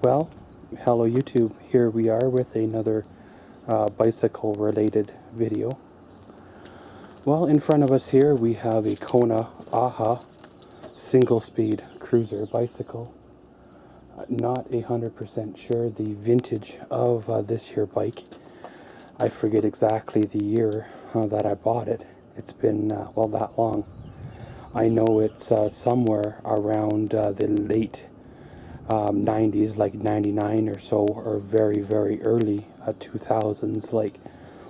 Well, hello YouTube. Here we are with another bicycle related video. Well, in front of us here we have a Kona A'Ha single speed cruiser bicycle. Not 100% sure the vintage of this here bike. I forget exactly the year that I bought it. It's been, well, that long. I know it's somewhere around the late 90s, like 99 or so, or very, very early 2000s, like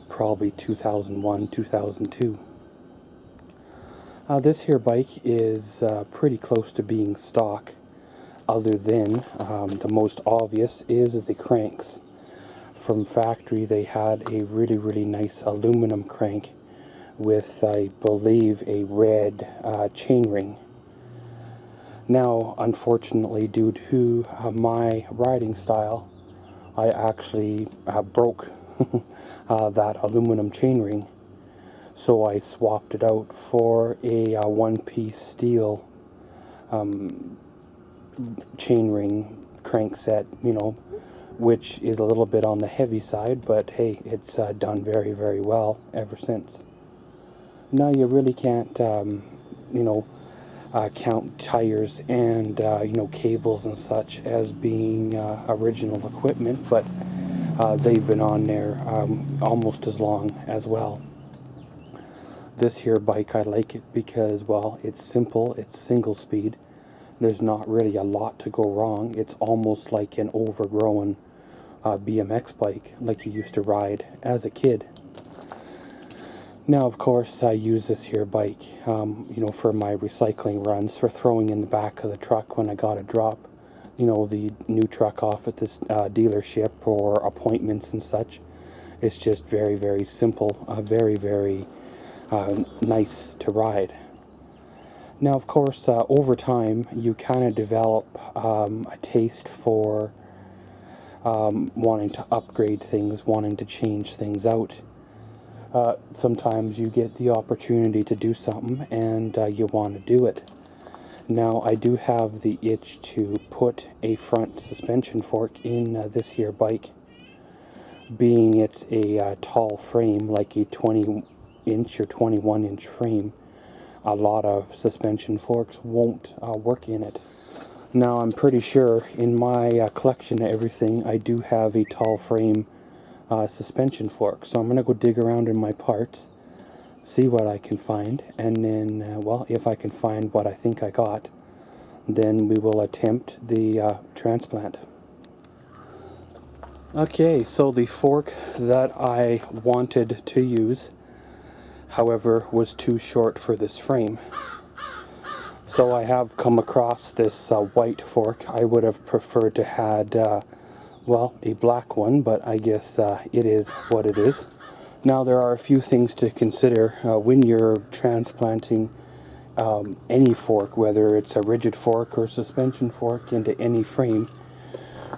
probably 2001, 2002. This here bike is pretty close to being stock, other than the most obvious is the cranks. From factory they had a really, really nice aluminum crank with, I believe, a red chain ring. Now, unfortunately, due to my riding style, I actually broke that aluminum chainring, so I swapped it out for a one-piece steel chainring crank set, you know, which is a little bit on the heavy side, but hey, it's done very, very well ever since. Now, you really can't, you know, count tires and you know, cables and such as being original equipment, but they've been on there almost as long as well. This here bike, I like it because, well, it's simple, it's single speed, there's not really a lot to go wrong. It's almost like an overgrown BMX bike like you used to ride as a kid. Now, of course, I use this here bike, you know, for my recycling runs, for throwing in the back of the truck when I gotta drop, you know, the new truck off at this dealership, or appointments and such. It's just very, very simple, very, very nice to ride. Now, of course, over time, you kind of develop a taste for wanting to upgrade things, wanting to change things out. Sometimes you get the opportunity to do something and you want to do it. Now, I do have the itch to put a front suspension fork in this here bike. Being it's a tall frame, like a 20-inch or 21-inch frame, a lot of suspension forks won't work in it. Now, I'm pretty sure in my collection of everything, I do have a tall frame suspension fork, so I'm going to go dig around in my parts, see what I can find, and then, well, if I can find what I think I got, then we will attempt the transplant. Okay, so the fork that I wanted to use, however, was too short for this frame. So I have come across this white fork. I would have preferred to had well, a black one, but I guess it is what it is. Now, there are a few things to consider when you're transplanting any fork, whether it's a rigid fork or suspension fork, into any frame.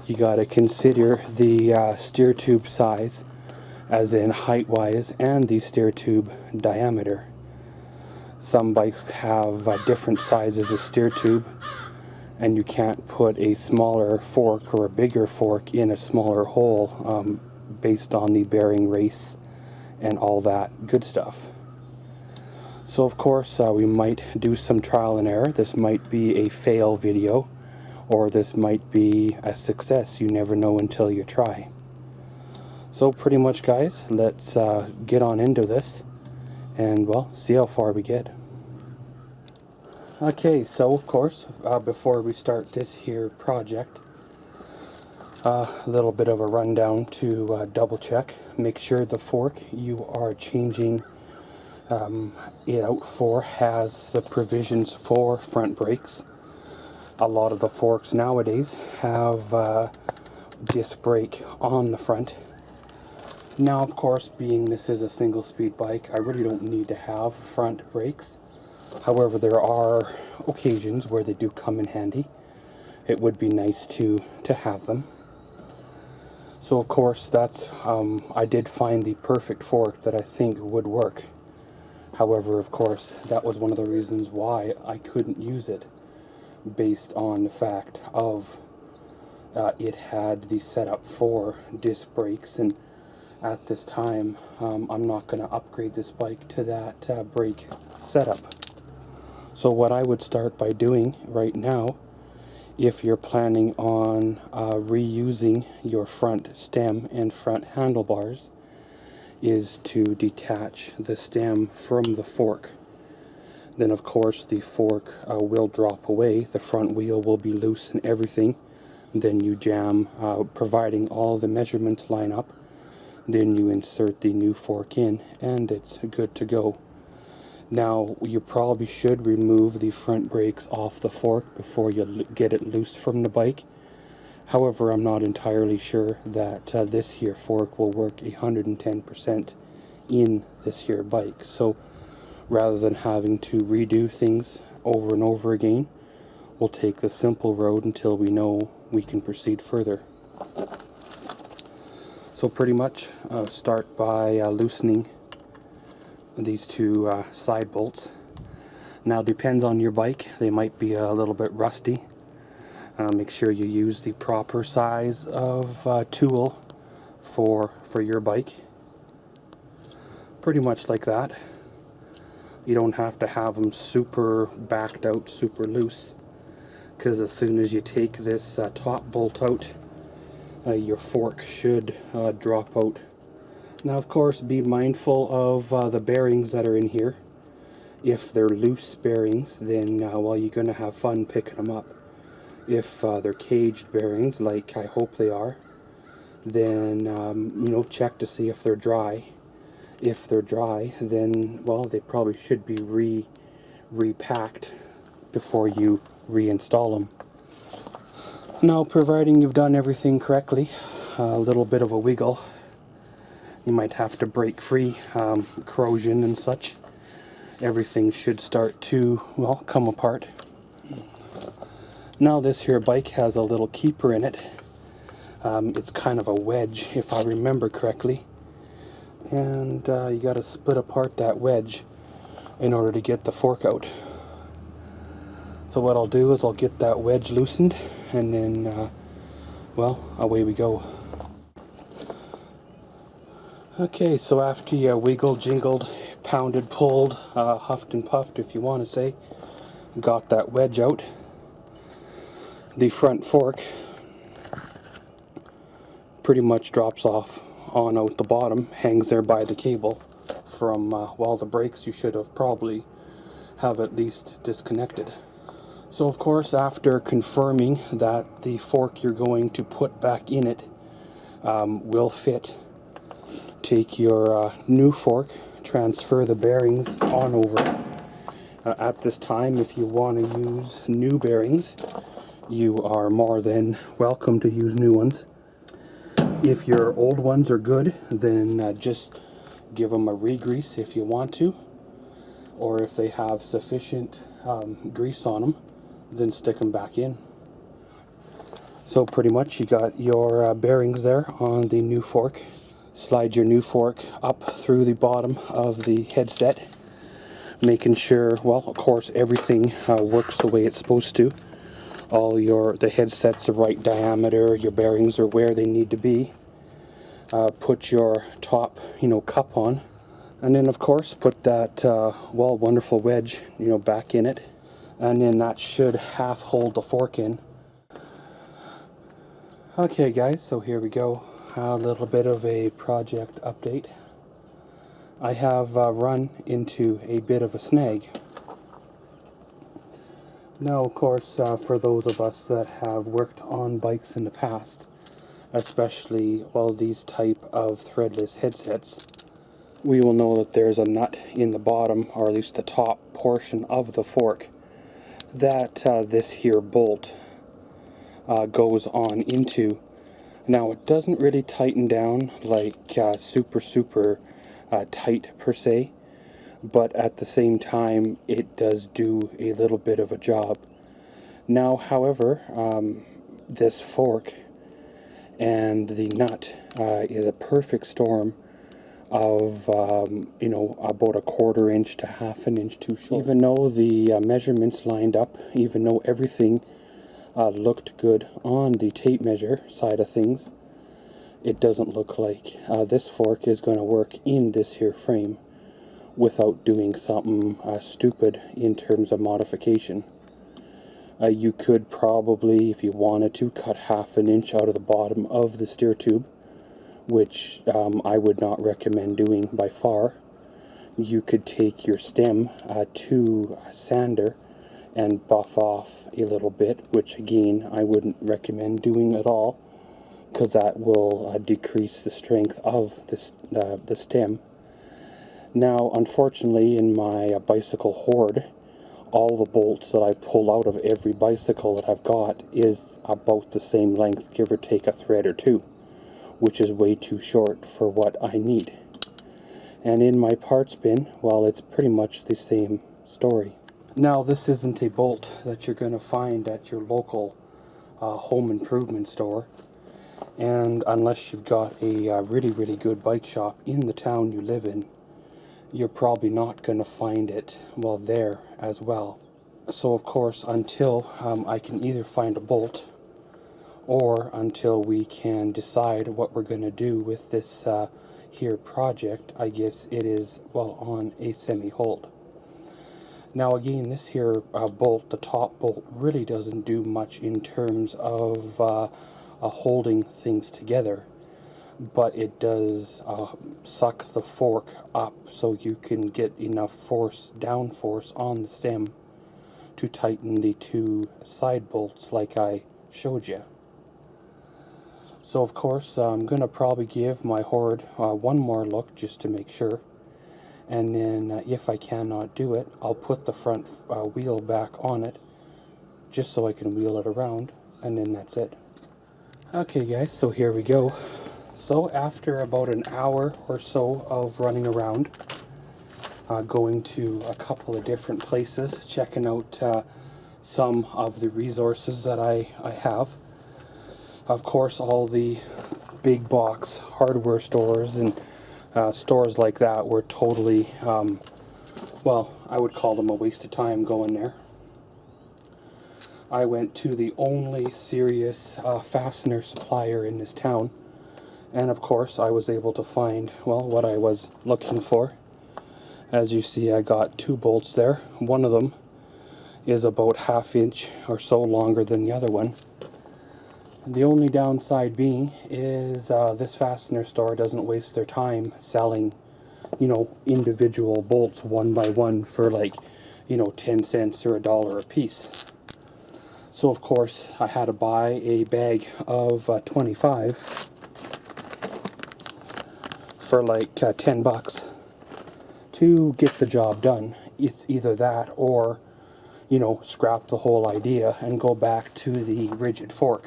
You got to consider the steer tube size, as in height-wise, and the steer tube diameter. Some bikes have different sizes of steer tube, and you can't put a smaller fork or a bigger fork in a smaller hole based on the bearing race and all that good stuff. So, of course, we might do some trial and error. This might be a fail video, or this might be a success. You never know until you try. So pretty much, guys, let's get on into this and, well, see how far we get. Okay, so of course, before we start this here project, a little bit of a rundown to double check. Make sure the fork you are changing it out for has the provisions for front brakes. A lot of the forks nowadays have disc brake on the front. Now, of course, being this is a single speed bike, I really don't need to have front brakes. However, there are occasions where they do come in handy. It would be nice to have them. So, of course, that's I did find the perfect fork that I think would work. However, of course, that was one of the reasons why I couldn't use it. based on the fact of it had the setup for disc brakes, and at this time I'm not going to upgrade this bike to that brake setup. So what I would start by doing right now, if you're planning on reusing your front stem and front handlebars, is to detach the stem from the fork. Then of course the fork will drop away, the front wheel will be loose and everything. Then you jam, providing all the measurements line up, then you insert the new fork in and it's good to go. Now you probably should remove the front brakes off the fork before you get it loose from the bike. However, I'm not entirely sure that this here fork will work 110% in this here bike. So rather than having to redo things over and over again, we'll take the simple road until we know we can proceed further. So pretty much start by loosening these two side bolts. Now depends on your bike, they might be a little bit rusty. Make sure you use the proper size of tool for your bike. Pretty much like that. You don't have to have them super backed out, super loose, because as soon as you take this top bolt out, your fork should drop out. Now of course be mindful of the bearings that are in here. If they're loose bearings, then well, you're going to have fun picking them up. If they're caged bearings, like I hope they are, then you know, check to see if they're dry. If they're dry, then well, they probably should be repacked before you reinstall them. Now, providing you've done everything correctly, a little bit of a wiggle, you might have to break free, corrosion and such. Everything should start to, well, come apart. Now this here bike has a little keeper in it. It's kind of a wedge, if I remember correctly. And you got to split apart that wedge in order to get the fork out. So what I'll do is I'll get that wedge loosened, and then, well, away we go. Okay, so after you wiggled, jingled, pounded, pulled, huffed and puffed, if you want to say, got that wedge out, the front fork pretty much drops off on out the bottom, hangs there by the cable from, well, the brakes you should have probably have at least disconnected. So of course, after confirming that the fork you're going to put back in it will fit, take your new fork, transfer the bearings on over. At this time, if you want to use new bearings, you are more than welcome to use new ones. If your old ones are good, then just give them a re-grease if you want to, or if they have sufficient grease on them, then stick them back in. So pretty much you got your bearings there on the new fork. Slide your new fork up through the bottom of the headset, making sure, well, of course, everything works the way it's supposed to. All the headset's the right diameter, your bearings are where they need to be. Put your top, cup on, and then of course put that well, wonderful wedge, back in it, and then that should half hold the fork in. Okay guys, so here we go. A little bit of a project update. I have run into a bit of a snag. Now, of course, for those of us that have worked on bikes in the past, especially, well, these type of threadless headsets, we will know that there's a nut in the bottom, or at least the top portion of the fork, that this here bolt goes on into. Now, it doesn't really tighten down like super tight per se, but at the same time it does do a little bit of a job. Now, however, this fork and the nut is a perfect storm of, you know, about 1/4 inch to 1/2 inch too short. Even though the measurements lined up, even though everything looked good on the tape measure side of things, it doesn't look like this fork is going to work in this here frame without doing something stupid in terms of modification. You could probably, if you wanted to, cut 1/2 inch out of the bottom of the steer tube, which I would not recommend doing by far. You could take your stem to a sander and buff off a little bit, which again I wouldn't recommend doing at all, because that will decrease the strength of the stem. Now, unfortunately, in my bicycle hoard, all the bolts that I pull out of every bicycle that I've got is about the same length, give or take a thread or two, which is way too short for what I need. And in my parts bin, well, it's pretty much the same story. Now, this isn't a bolt that you're going to find at your local home improvement store, and unless you've got a really good bike shop in the town you live in, you're probably not going to find it, well, there as well. So of course, until I can either find a bolt, or until we can decide what we're going to do with this here project, I guess it is, well, on a semi-hold. Now again, this here bolt, the top bolt, really doesn't do much in terms of holding things together, but it does suck the fork up so you can get enough force, down force on the stem to tighten the two side bolts like I showed you. So of course I'm going to probably give my hoard one more look just to make sure, and then if I cannot do it, I'll put the front wheel back on it just so I can wheel it around, and then that's it. Okay guys, so here we go. So after about an hour or so of running around, going to a couple of different places, checking out some of the resources that I have. Of course, all the big box hardware stores and stores like that were totally, well, I would call them a waste of time going there. I went to the only serious fastener supplier in this town, and of course I was able to find, well, what I was looking for. As you see, I got 2 bolts there. One of them is about 1/2 inch or so longer than the other one. The only downside being is this fastener store doesn't waste their time selling, you know, individual bolts one by one for like, you know, 10 cents or $1 a piece. So of course I had to buy a bag of 25 for like 10 bucks to get the job done. It's either that or, you know, scrap the whole idea and go back to the rigid fork.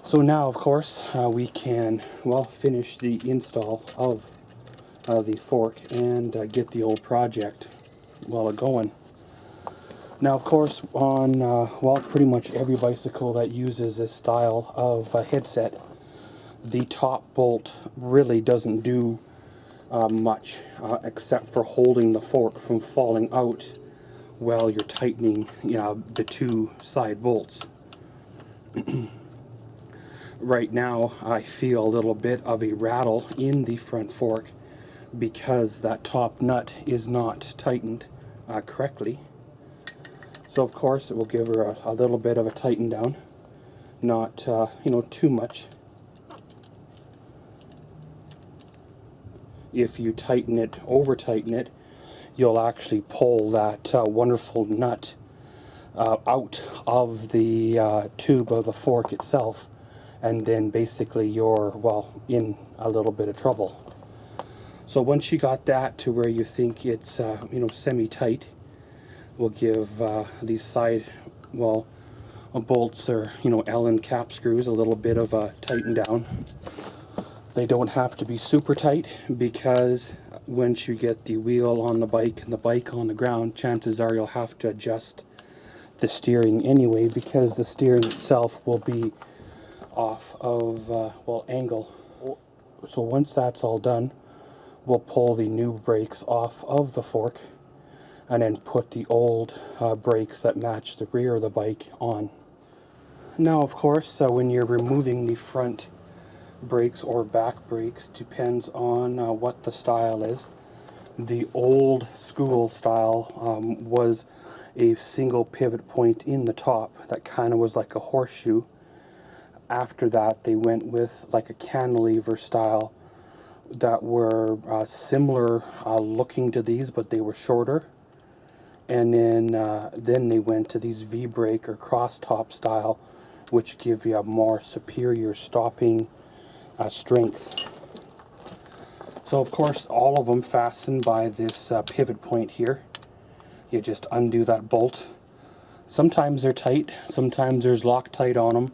So now of course we can, well, finish the install of the fork and get the old project, well, going. Now of course on, well, pretty much every bicycle that uses this style of headset, the top bolt really doesn't do much except for holding the fork from falling out while you're tightening, you know, the 2 side bolts. Right now I feel a little bit of a rattle in the front fork because that top nut is not tightened correctly. So of course it will give her a little bit of a tighten down, not you know, too much. If you tighten it, over tighten it, you'll actually pull that wonderful nut out of the tube of the fork itself, and then basically you're, well, in a little bit of trouble. So once you got that to where you think it's you know, semi-tight, we'll give these side, well, bolts, or, you know, Allen cap screws, a little bit of a tighten down. They don't have to be super tight, because once you get the wheel on the bike and the bike on the ground, chances are you'll have to adjust the steering anyway, because the steering itself will be off of, well, angle. So once that's all done, we'll pull the new brakes off of the fork and then put the old brakes that match the rear of the bike on. Now, of course, when you're removing the front brakes or back brakes, depends on what the style is. The old school style was a single pivot point in the top that kind of was like a horseshoe. After that, they went with like a cantilever style that were similar looking to these, but they were shorter. And then they went to these V-brake or cross-top style, which give you a more superior stopping strength. So of course, all of them fasten by this pivot point here. You just undo that bolt. Sometimes they're tight, sometimes there's Loctite on them.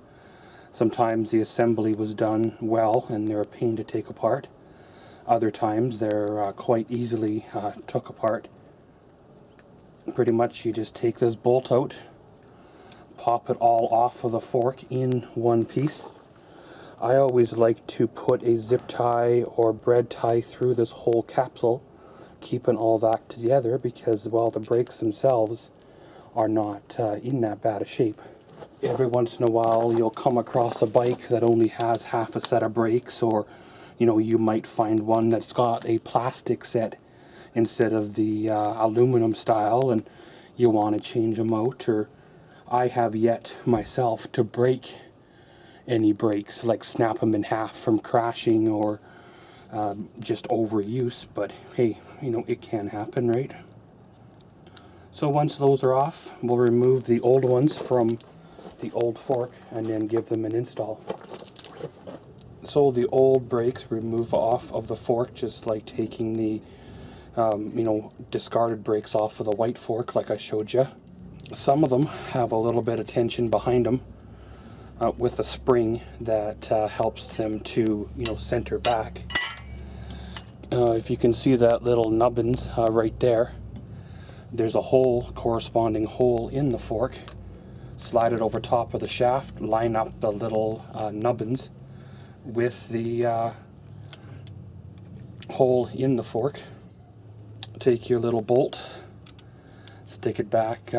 Sometimes the assembly was done well and they're a pain to take apart. Other times they're quite easily took apart. Pretty much you just take this bolt out, pop it all off of the fork in one piece. I always like to put a zip tie or bread tie through this whole capsule, keeping all that together because, well, the brakes themselves are not in that bad a shape. Every once in a while you'll come across a bike that only has half a set of brakes, or you might find one that's got a plastic set instead of the aluminum style, and you want to change them out. Or I have yet myself to break any brakes, like snap them in half from crashing or just overuse, but hey, it can happen, right? So once those are off, we'll remove the old ones from the old fork and then give them an install. So the old brakes remove off of the fork, just like taking the discarded brakes off of the white fork like I showed you. Some of them have a little bit of tension behind them with a spring that helps them to center back. If you can see that little nubbins right there, there's a hole, corresponding hole in the fork. Slide it over top of the shaft, line up the little nubbins with the hole in the fork. Take your little bolt, stick it back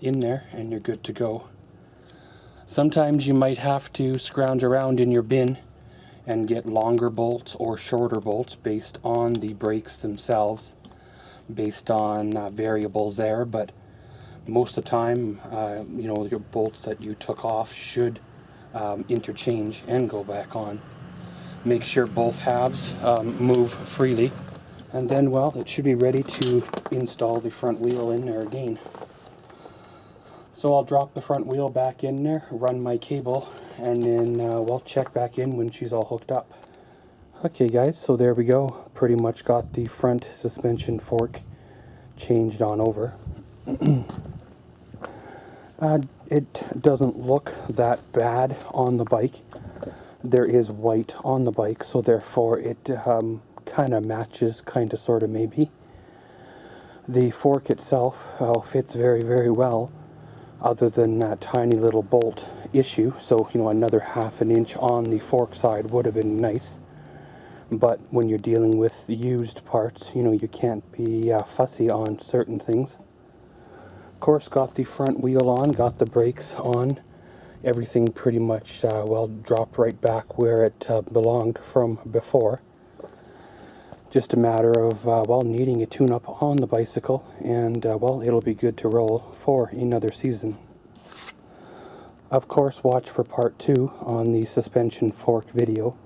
in there, and you're good to go. Sometimes you might have to scrounge around in your bin and get longer bolts or shorter bolts based on the brakes themselves, based on variables there, but most of the time your bolts that you took off should interchange and go back on. Make sure both halves move freely, and then, well, it should be ready to install the front wheel in there again. So I'll drop the front wheel back in there, run my cable, and then we'll check back in when she's all hooked up. Okay guys, so there we go. Pretty much got the front suspension fork changed on over. It doesn't look that bad on the bike. There is white on the bike, so therefore it kind of matches, kind of, sort of, maybe. The fork itself fits very, very well, other than that tiny little bolt issue. So, another ½ an inch on the fork side would have been nice. But when you're dealing with used parts, you can't be fussy on certain things. Of course, got the front wheel on, got the brakes on. Everything pretty much, dropped right back where it belonged from before. Just a matter of, needing a tune-up on the bicycle, and, it'll be good to roll for another season. Of course, watch for part 2 on the suspension fork video.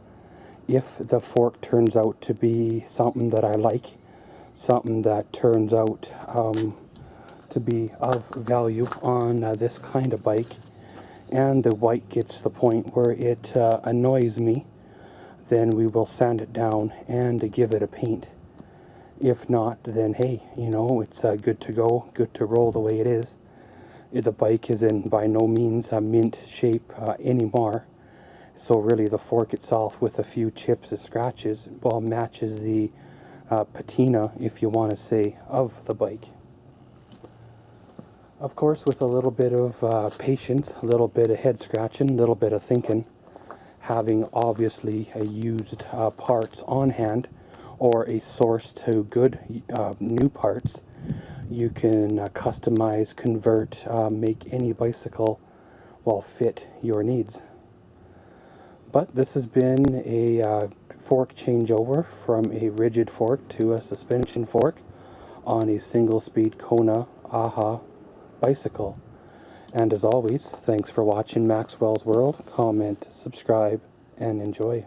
If the fork turns out to be something that I like, something that turns out to be of value on this kind of bike, and the white gets to the point where it annoys me, then we will sand it down and give it a paint. If not, then hey, it's good to go, good to roll the way it is. The bike is in by no means a mint shape anymore, so really the fork itself, with a few chips and scratches, matches the patina, if you want to say, of the bike. Of course, with a little bit of patience, a little bit of head scratching, a little bit of thinking, having obviously used parts on hand, or a source to good new parts, you can customize, convert, make any bicycle fit your needs. But this has been a fork changeover from a rigid fork to a suspension fork on a single-speed Kona A'Ha bicycle. And as always, thanks for watching Maxwell's World. Comment, subscribe, and enjoy.